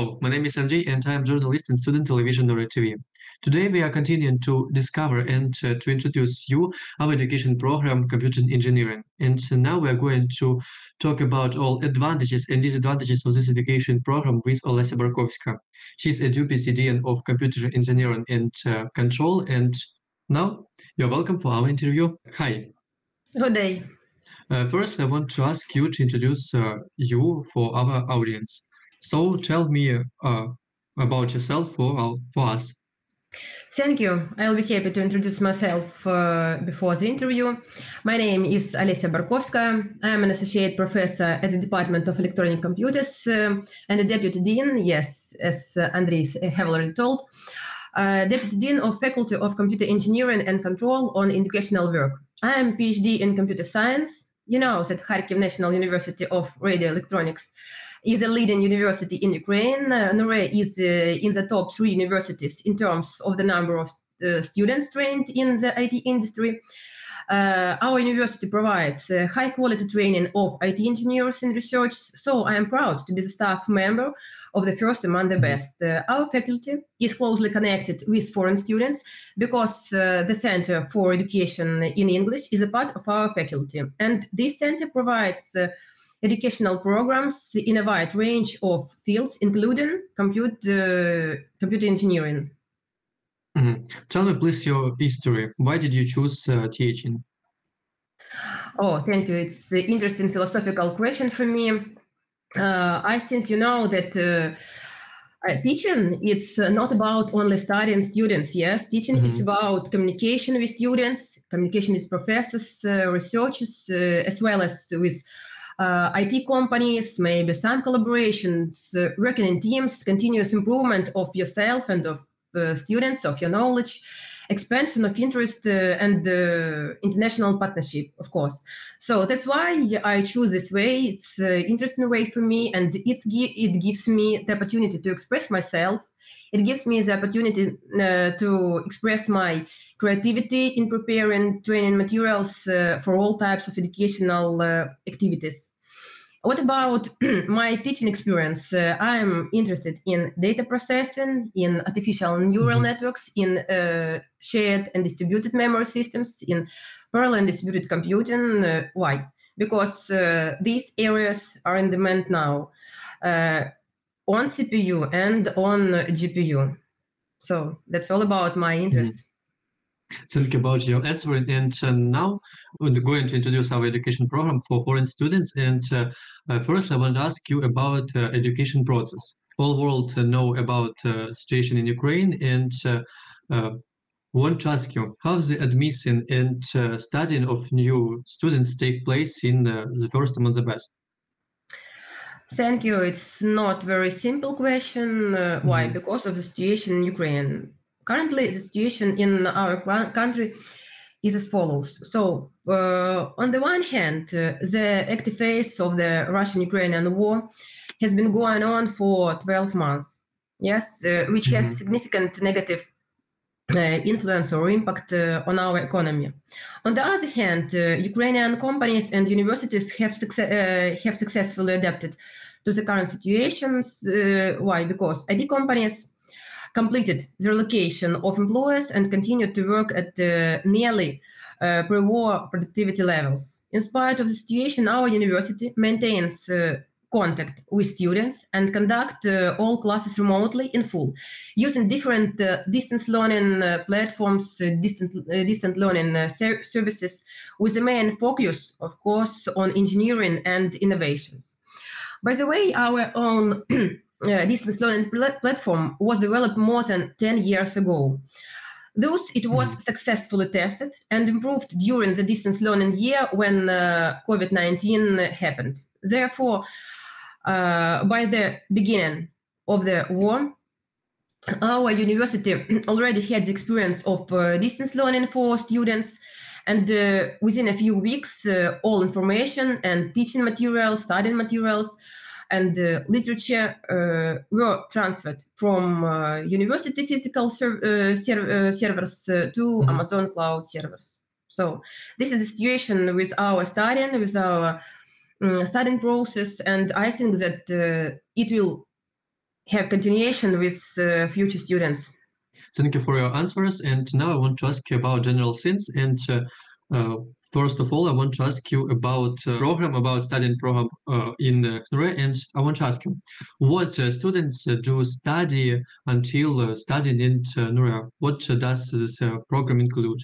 Hello, my name is Andrei and I am journalist and student television ХНУРЕ TV. Today we are continuing to discover and to introduce you our education program, Computer Engineering. And now we are going to talk about all advantages and disadvantages of this education program with Olesia Barkovska. She's a Deputy Dean of Computer Engineering and Control. And now you're welcome for our interview. Hi. Good day. First, I want to ask you to introduce you for our audience. So tell me about yourself for us. Thank you. I'll be happy to introduce myself before the interview. My name is Olesia Barkovska. I am an associate professor at the Department of Electronic Computers and a deputy dean, yes, as Andrei have already told, deputy dean of Faculty of Computer Engineering and Control on Educational Work. I am PhD in computer science. You know that Kharkiv National University of Radio Electronics is a leading university in Ukraine. ХНУРЕ is in the top 3 universities in terms of the number of students trained in the IT industry. Our university provides high-quality training of IT engineers and research, so I am proud to be the staff member of the first among the best. Our faculty is closely connected with foreign students because the Center for Education in English is a part of our faculty, and this center provides educational programs in a wide range of fields, including computer engineering. Mm-hmm. Tell me, please, your history. Why did you choose teaching? Oh, thank you. It's an interesting philosophical question for me. I think you know that teaching, it's not about only studying students, yes? Teaching is about communication with students, communication with professors, researchers, as well as with IT companies, maybe some collaborations, working in teams, continuous improvement of yourself and of students, of your knowledge, expansion of interest, and international partnership, of course. So that's why I choose this way. It's an interesting way for me, and it gives me the opportunity to express myself. It gives me the opportunity to express my creativity in preparing training materials for all types of educational activities. What about my teaching experience? I'm interested in data processing, in artificial neural networks, in shared and distributed memory systems, in parallel and distributed computing. Why? Because these areas are in demand now on CPU and on GPU. So that's all about my interest. Thank you about your answering. And now we're going to introduce our education program for foreign students. And first, I want to ask you about education process. All world know about situation in Ukraine, and want to ask you how the admission and studying of new students take place in the first among the best. Thank you. It's not very simple question. Why? Because of the situation in Ukraine. Currently, the situation in our country is as follows. So, on the one hand, the active phase of the Russian-Ukrainian war has been going on for 12 months, yes, which has significant negative influence or impact on our economy. On the other hand, Ukrainian companies and universities have successfully adapted to the current situations. Why? Because IT companies completed the relocation of employees and continued to work at nearly pre-war productivity levels. In spite of the situation, our university maintains contact with students and conduct all classes remotely in full, using different distance learning platforms, distant learning services, with the main focus, of course, on engineering and innovations. By the way, our own distance learning platform was developed more than 10 years ago. Thus, it was successfully tested and improved during the distance learning year when COVID-19 happened. Therefore, by the beginning of the war, our university already had the experience of distance learning for students, and within a few weeks, all information and teaching materials, studying materials, and literature were transferred from university physical servers to Amazon cloud servers. So this is the situation with our studying, with our studying process, and I think that it will have continuation with future students. Thank you for your answers. And now I want to ask you about general things. And first of all, I want to ask you about studying program in ХНУРЕ. And I want to ask you, what students do study until studying in ХНУРЕ? What does this program include?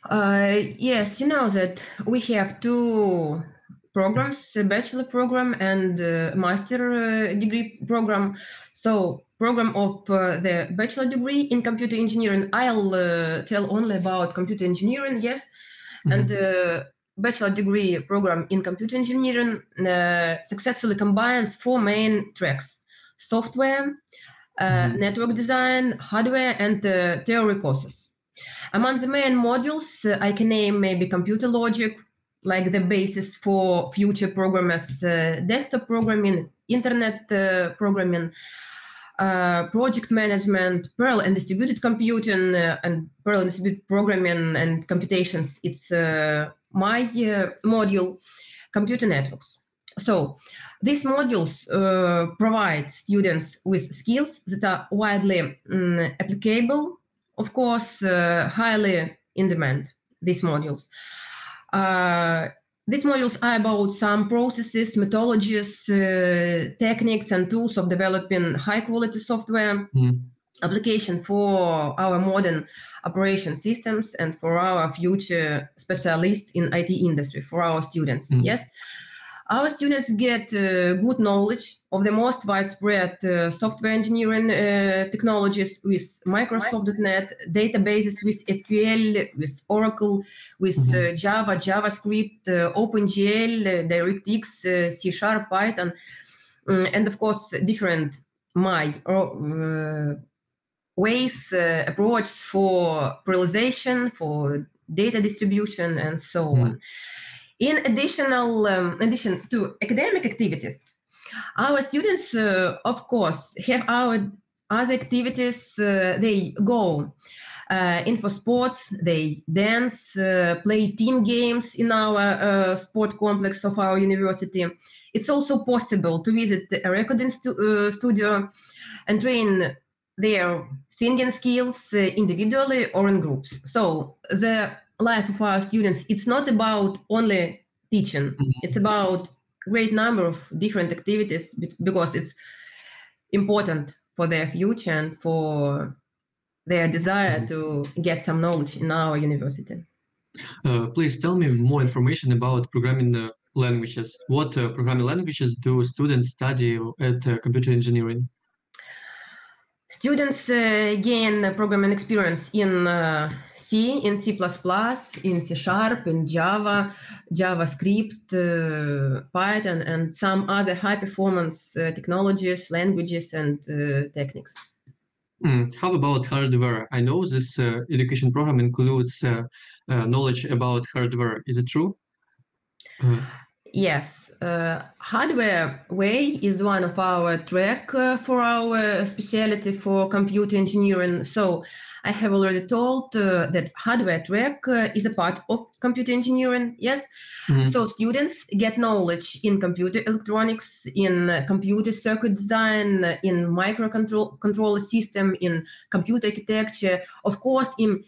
Yes, you know that we have two programs, a bachelor program and master degree program. So program of the bachelor degree in computer engineering, I'll tell only about computer engineering, yes. And bachelor degree program in computer engineering successfully combines four main tracks: software, network design, hardware, and theory courses. Among the main modules, I can name maybe computer logic, like the basis for future programmers, desktop programming, internet programming, project management, Perl and distributed computing, and Perl and distributed programming and computations. It's my module, computer networks. So these modules provide students with skills that are widely applicable, of course, highly in demand, these modules. These modules are about some processes, methodologies, techniques, and tools of developing high-quality software application for our modern operation systems and for our future specialists in IT industry, for our students. Yes, our students get good knowledge of the most widespread software engineering technologies with Microsoft.NET, databases with SQL, with Oracle, with Java, JavaScript, OpenGL, DirectX, C#, Python, and of course different ways, approach for parallelization, for data distribution, and so on. In addition to academic activities, our students, of course, have our other activities. They go in for sports, they dance, play team games in our sport complex of our university. It's also possible to visit a recording studio and train their singing skills individually or in groups. So the life of our students, it's not about only teaching. It's about great number of different activities because it's important for their future and for their desire to get some knowledge in our university. Please tell me more information about programming languages. What programming languages do students study at computer engineering? Students gain programming experience in C, in C++, in C#, in Java, JavaScript, Python, and some other high-performance technologies, languages, and techniques. How about hardware? I know this education program includes knowledge about hardware. Is it true? Yes, hardware way is one of our track for our specialty for computer engineering. So I have already told that hardware track is a part of computer engineering. Yes, so students get knowledge in computer electronics, in computer circuit design, in microcontroller system, in computer architecture, of course, in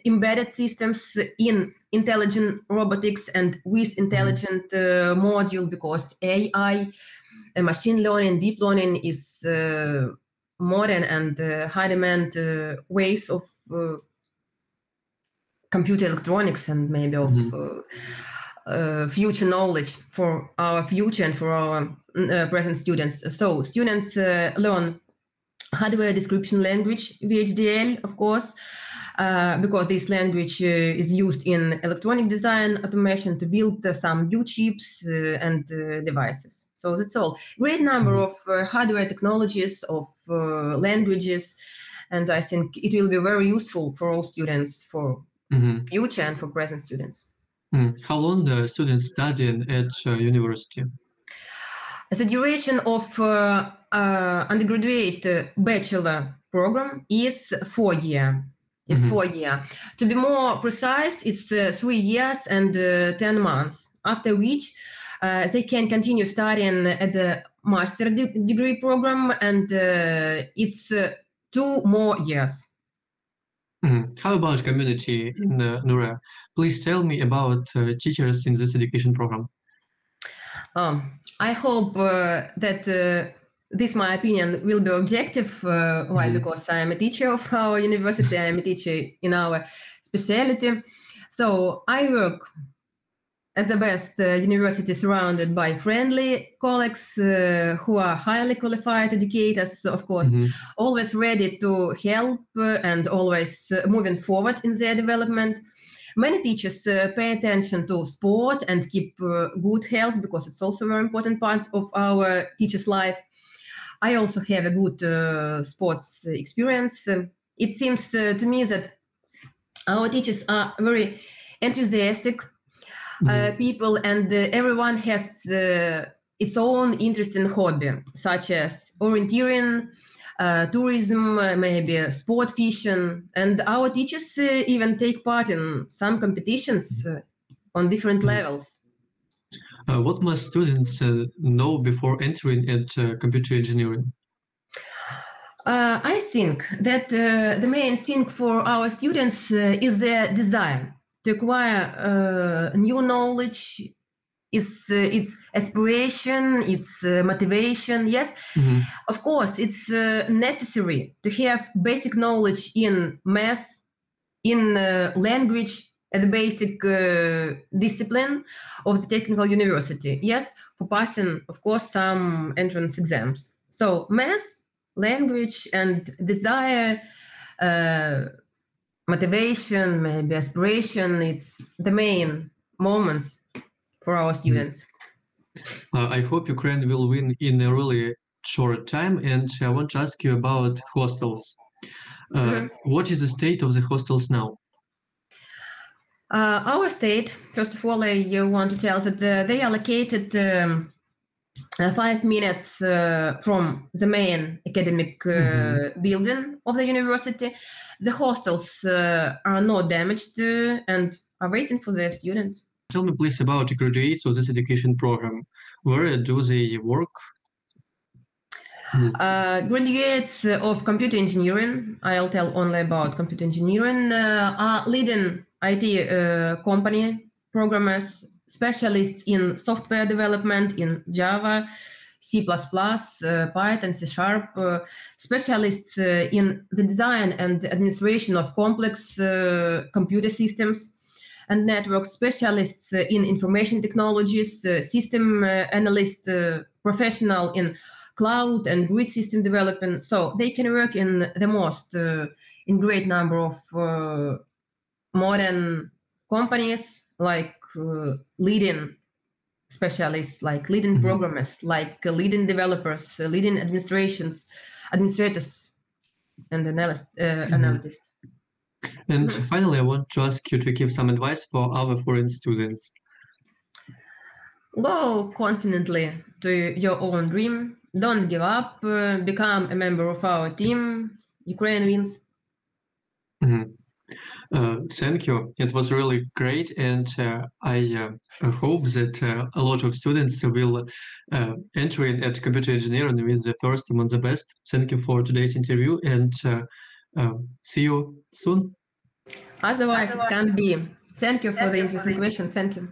embedded systems, in intelligent robotics, and with intelligent module, because AI, machine learning, deep learning is modern and high demand ways of computer electronics and maybe of future knowledge for our future and for our present students. So students learn hardware description language, VHDL, of course, because this language is used in electronic design automation to build some new chips and devices. So that's all. Great number of hardware technologies, of languages, and I think it will be very useful for all students, for future and for present students. How long do students study at university? The duration of undergraduate bachelor program is 4 years. It's 4 years. To be more precise, it's 3 years and 10 months, after which they can continue studying at the master degree program, and it's 2 more years. How about community in ХНУРЕ? Please tell me about teachers in this education program. I hope that this, my opinion, will be objective. Why? Because I am a teacher of our university. I am a teacher in our specialty. So I work at the best university surrounded by friendly colleagues who are highly qualified educators, of course, always ready to help and always moving forward in their development. Many teachers pay attention to sport and keep good health, because it's also a very important part of our teacher's life. I also have a good sports experience. It seems to me that our teachers are very enthusiastic people, and everyone has its own interest in hobby, such as orienteering, tourism, maybe sport fishing, and our teachers even take part in some competitions on different levels. What must students know before entering at computer engineering? I think that the main thing for our students is their desire to acquire new knowledge, its aspiration, its motivation. Yes, of course, it's necessary to have basic knowledge in math, in language, and the basic discipline of the technical university. Yes, for passing, of course, some entrance exams. So math, language, and desire, motivation, maybe aspiration, it's the main moments for our students. I hope Ukraine will win in a really short time, and I want to ask you about hostels. What is the state of the hostels now? Our state, first of all, I want to tell that they are located 5 minutes from the main academic building of the university. The hostels are not damaged and are waiting for their students. Tell me please about the graduates of this education program. Where do they work? Graduates of computer engineering, I'll tell only about computer engineering, are leading IT company programmers, specialists in software development in Java, C++, Python, C#, specialists in the design and administration of complex computer systems and networks, specialists in information technologies, system analyst, professional in cloud and grid system development. So they can work in the most, in great number of modern companies, like leading specialists, like leading programmers, like leading developers, leading administrators, and analysts. And finally, I want to ask you to give some advice for our foreign students. Go confidently to your own dream. Don't give up. Become a member of our team. Ukraine wins. Thank you. It was really great, and I hope that a lot of students will enter in at computer engineering with the first among the best. Thank you for today's interview, and see you soon. Otherwise, it can't be. Thank you for the interesting question. Thank you.